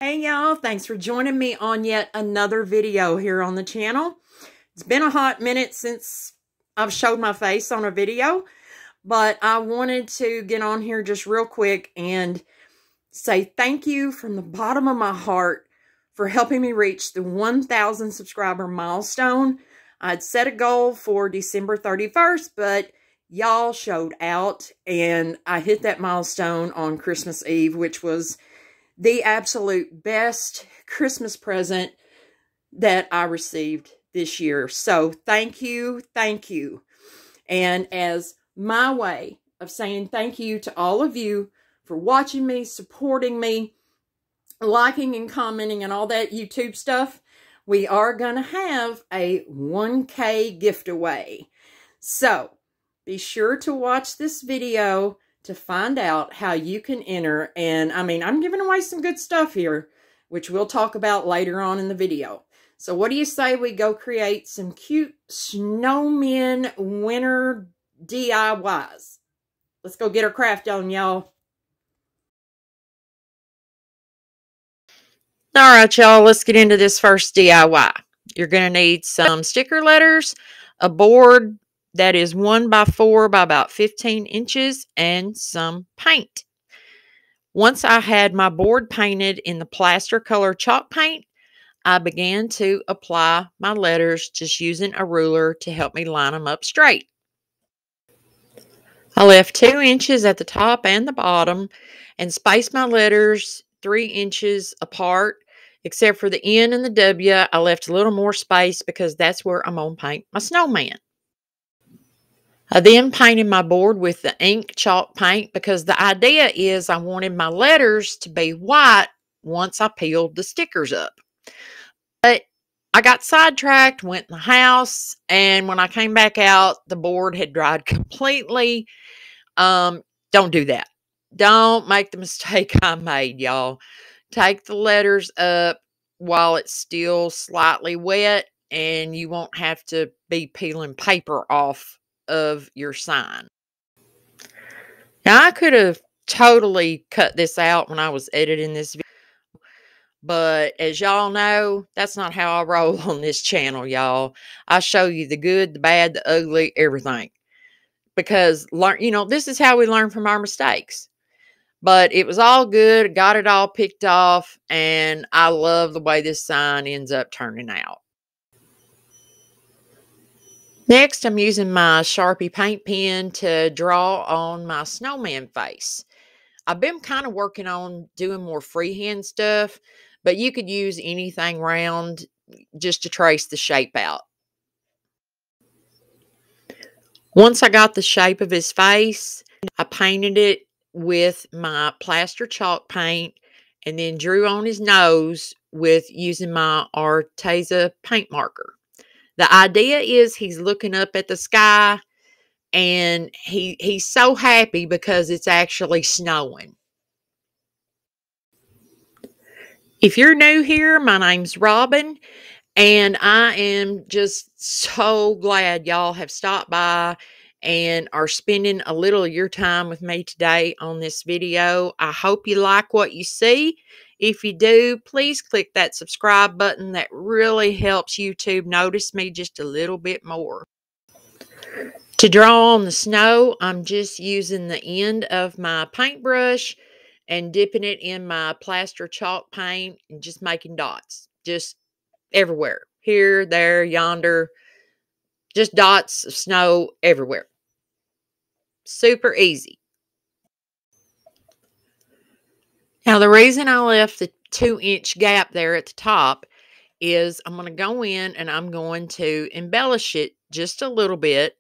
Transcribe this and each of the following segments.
Hey y'all, thanks for joining me on yet another video here on the channel. It's been a hot minute since I've showed my face on a video, but I wanted to get on here just real quick and say thank you from the bottom of my heart for helping me reach the 1,000 subscriber milestone. I'd set a goal for December 31st, but y'all showed out and I hit that milestone on Christmas Eve, which was the absolute best Christmas present that I received this year. So thank you, thank you. And as my way of saying thank you to all of you for watching me, supporting me, liking and commenting and all that YouTube stuff, we are going to have a 1K gift away. So be sure to watch this video to find out how you can enter. And I mean, I'm giving away some good stuff here, which we'll talk about later on in the video. So what do you say we go create some cute snowmen winter DIYs? Let's go get our craft on, y'all. All right, y'all, let's get into this first DIY. You're going to need some sticker letters, a board that is 1 by 4 by about 15 inches, and some paint. Once I had my board painted in the plaster color chalk paint, I began to apply my letters just using a ruler to help me line them up straight. I left 2 inches at the top and the bottom and spaced my letters 3 inches apart, except for the N and the W. I left a little more space because that's where I'm going to paint my snowman. I then painted my board with the ink chalk paint because the idea is I wanted my letters to be white once I peeled the stickers up. But I got sidetracked, went in the house, and when I came back out, the board had dried completely. Don't do that. Don't make the mistake I made, y'all. Take the letters up while it's still slightly wet, and you won't have to be peeling paper off of your sign. Now, I could have totally cut this out when I was editing this video, but as y'all know, that's not how I roll on this channel, y'all. I show you the good, the bad, the ugly, everything. Because, this is how we learn from our mistakes. But it was all good. Got it all picked off. And I love the way this sign ends up turning out. Next, I'm using my Sharpie paint pen to draw on my snowman face. I've been kind of working on doing more freehand stuff, but you could use anything round just to trace the shape out. Once I got the shape of his face, I painted it with my plaster chalk paint and then drew on his nose with using my Arteza paint marker. The idea is he's looking up at the sky and he's so happy because it's actually snowing. If you're new here, my name's Robin, and I am just so glad y'all have stopped by and are spending a little of your time with me today on this video. I hope you like what you see. If you do, please click that subscribe button. That really helps YouTube notice me just a little bit more. To draw on the snow, I'm just using the end of my paintbrush and dipping it in my plaster chalk paint and just making dots. Just everywhere. Here, there, yonder. Just dots of snow everywhere. Super easy. Now, the reason I left the 2-inch gap there at the top is I'm going to go in and I'm going to embellish it just a little bit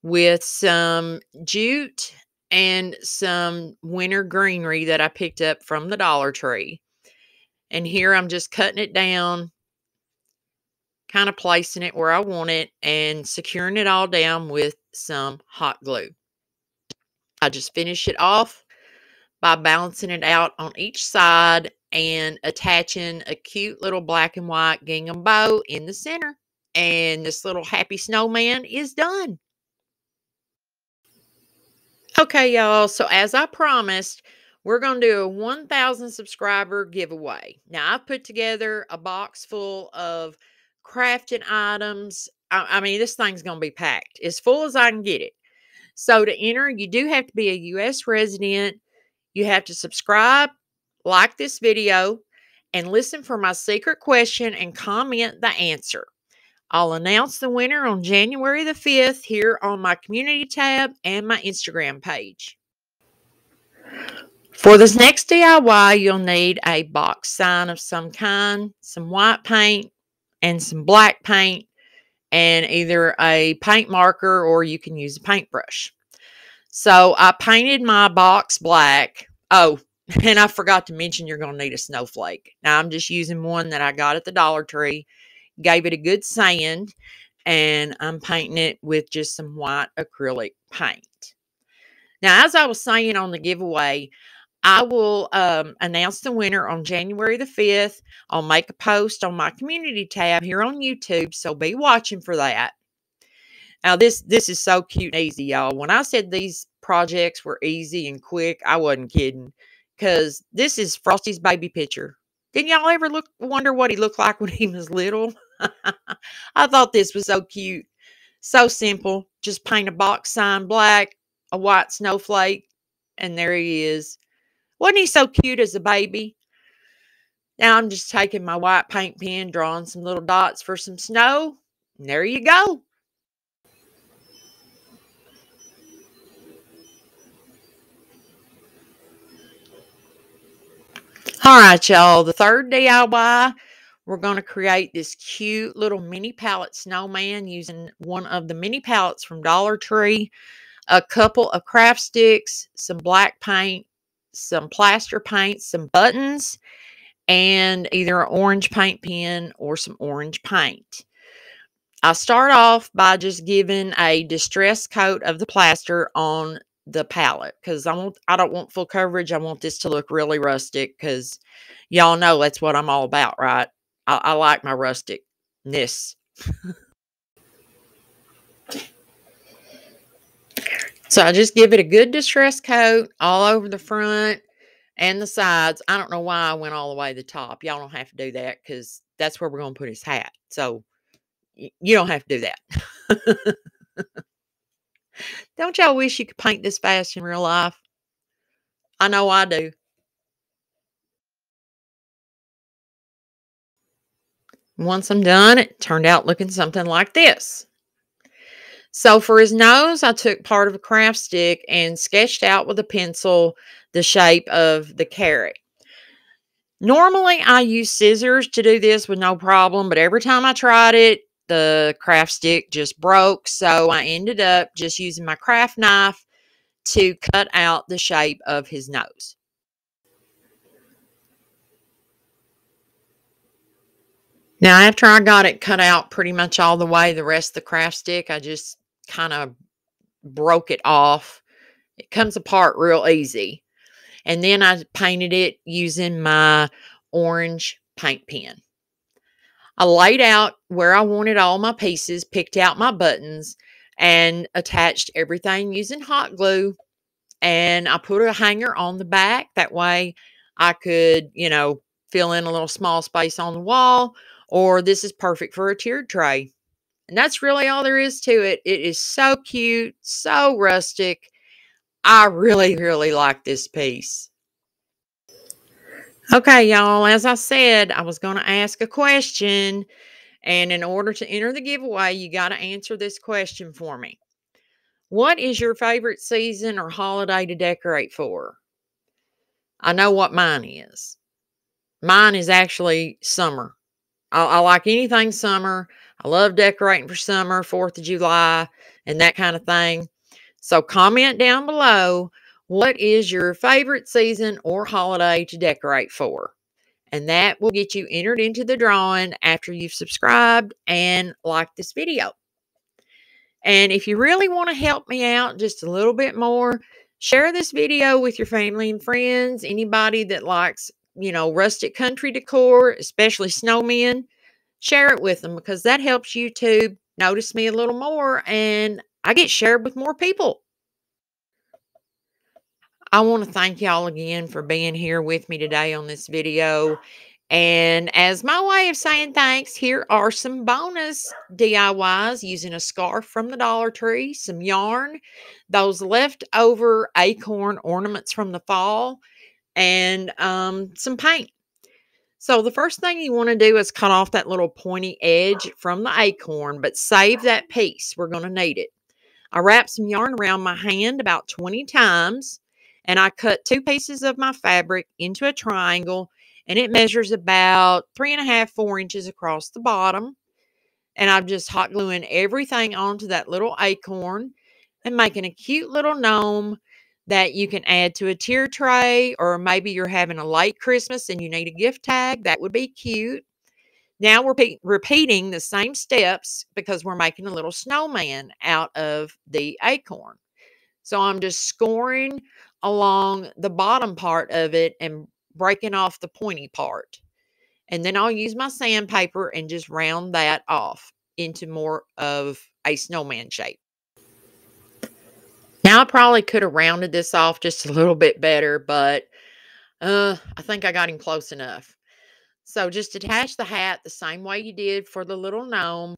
with some jute and some winter greenery that I picked up from the Dollar Tree. And here I'm just cutting it down, kind of placing it where I want it and securing it all down with some hot glue. I just finish it off by balancing it out on each side and attaching a cute little black and white gingham bow in the center. And this little happy snowman is done. Okay, y'all, so as I promised, we're going to do a 1,000 subscriber giveaway. Now, I've put together a box full of crafting items. I mean, this thing's going to be packed as full as I can get it. So to enter, you do have to be a U.S. resident. You have to subscribe, like this video, and listen for my secret question and comment the answer. I'll announce the winner on January the 5th here on my community tab and my Instagram page. For this next DIY, you'll need a box sign of some kind, some white paint, and some black paint, and either a paint marker or you can use a paintbrush. So I painted my box black. Oh, and I forgot to mention you're going to need a snowflake. Now, I'm just using one that I got at the Dollar Tree. Gave it a good sand, and I'm painting it with just some white acrylic paint. Now, as I was saying on the giveaway, I will announce the winner on January the 5th. I'll make a post on my community tab here on YouTube, so be watching for that. Now, this is so cute and easy, y'all. When I said these projects were easy and quick, I wasn't kidding, because this is Frosty's baby picture. Didn't y'all ever wonder what he looked like when he was little? I thought this was so cute. So simple. Just paint a box sign black, a white snowflake, and there he is. Wasn't he so cute as a baby? Now I'm just taking my white paint pen, drawing some little dots for some snow, and there you go. All right, y'all. The third DIY, we're going to create this cute little mini pallet snowman using one of the mini pallets from Dollar Tree, a couple of craft sticks, some black paint, some plaster paint, some buttons, and either an orange paint pen or some orange paint. I start off by just giving a distress coat of the plaster on the palette because I don't want full coverage. I want this to look really rustic because y'all know that's what I'm all about, right? I like my rusticness. So I just give it a good distress coat all over the front and the sides. I don't know why I went all the way to the top. Y'all don't have to do that because that's where we're going to put his hat. So you don't have to do that. Don't y'all wish you could paint this fast in real life? I know I do. Once I'm done, it turned out looking something like this. So for his nose, I took part of a craft stick and sketched out with a pencil the shape of the carrot. Normally, I use scissors to do this with no problem, but every time I tried it, the craft stick just broke. So I ended up just using my craft knife to cut out the shape of his nose. Now, after I got it cut out pretty much all the way, the rest of the craft stick, I just kind of broke it off. It comes apart real easy. And then I painted it using my orange paint pen. I laid out where I wanted all my pieces, picked out my buttons, and attached everything using hot glue. And I put a hanger on the back. That way I could, fill in a little small space on the wall. Or this is perfect for a tiered tray. And that's really all there is to it. It is so cute, so rustic. I really, really like this piece. Okay, y'all, as I said, I was going to ask a question. And in order to enter the giveaway, you got to answer this question for me. What is your favorite season or holiday to decorate for? I know what mine is. Mine is actually summer. I like anything summer. I love decorating for summer, 4th of July, and that kind of thing. So comment down below, what is your favorite season or holiday to decorate for? And that will get you entered into the drawing after you've subscribed and liked this video. And if you really want to help me out just a little bit more, share this video with your family and friends, anybody that likes, rustic country decor, especially snowmen. Share it with them because that helps YouTube notice me a little more and I get shared with more people. I want to thank y'all again for being here with me today on this video. And as my way of saying thanks, here are some bonus DIYs using a scarf from the Dollar Tree, some yarn, those leftover acorn ornaments from the fall, and some paint. So the first thing you want to do is cut off that little pointy edge from the acorn, but save that piece. We're going to need it. I wrapped some yarn around my hand about 20 times, and I cut 2 pieces of my fabric into a triangle, and it measures about 3.5, 4 inches across the bottom. And I'm just hot gluing everything onto that little acorn and making a cute little gnome that you can add to a tier tray, or maybe you're having a late Christmas and you need a gift tag. That would be cute. Now we're repeating the same steps because we're making a little snowman out of the acorn. So I'm just scoring along the bottom part of it and breaking off the pointy part. And then I'll use my sandpaper and just round that off into more of a snowman shape. Now I probably could have rounded this off just a little bit better, but I think I got him close enough. So just attach the hat the same way you did for the little gnome.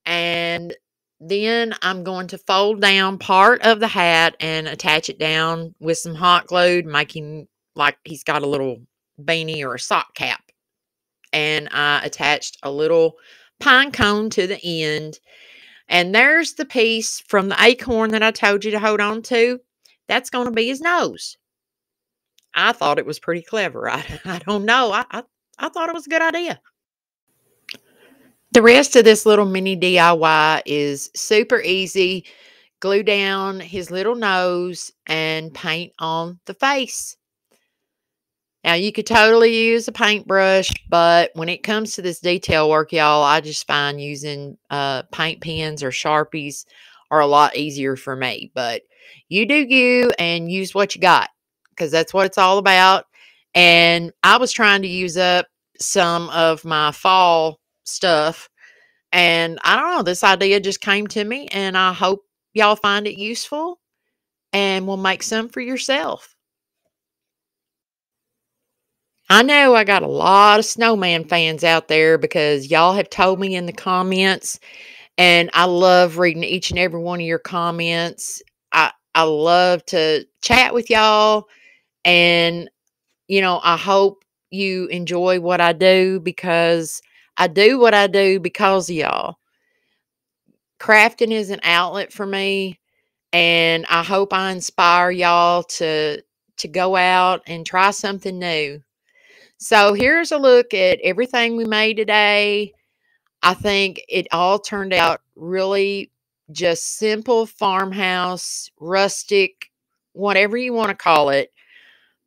And then I'm going to fold down part of the hat and attach it down with some hot glue to make him like he's got a little beanie or a sock cap. And I attached a little pine cone to the end. And there's the piece from the acorn that I told you to hold on to. That's going to be his nose. I thought it was pretty clever. I don't know. I thought it was a good idea. The rest of this little mini DIY is super easy. Glue down his little nose and paint on the face. Now, you could totally use a paintbrush, but when it comes to this detail work, y'all, I just find using paint pens or Sharpies are a lot easier for me. But you do you and use what you got, because that's what it's all about. And I was trying to use up some of my fall stuff, and I don't know, this idea just came to me, and I hope y'all find it useful and will make some for yourself. I know I got a lot of Snowman fans out there because y'all have told me in the comments, and I love reading each and every one of your comments. I love to chat with y'all, and I hope you enjoy what I do, because I do what I do because of y'all. Crafting is an outlet for me, and I hope I inspire y'all to go out and try something new. So here's a look at everything we made today. I think it all turned out really just simple farmhouse, rustic, whatever you want to call it.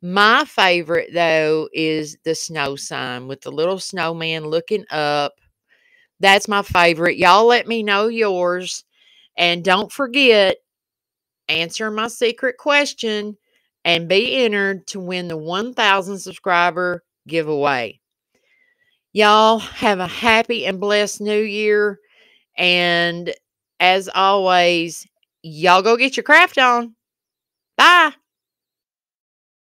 My favorite, though, is the snow sign with the little snowman looking up. That's my favorite. Y'all let me know yours. And don't forget, answer my secret question and be entered to win the 1,000 subscriber giveaway. Y'all have a happy and blessed new year. And as always, y'all go get your craft on. Bye.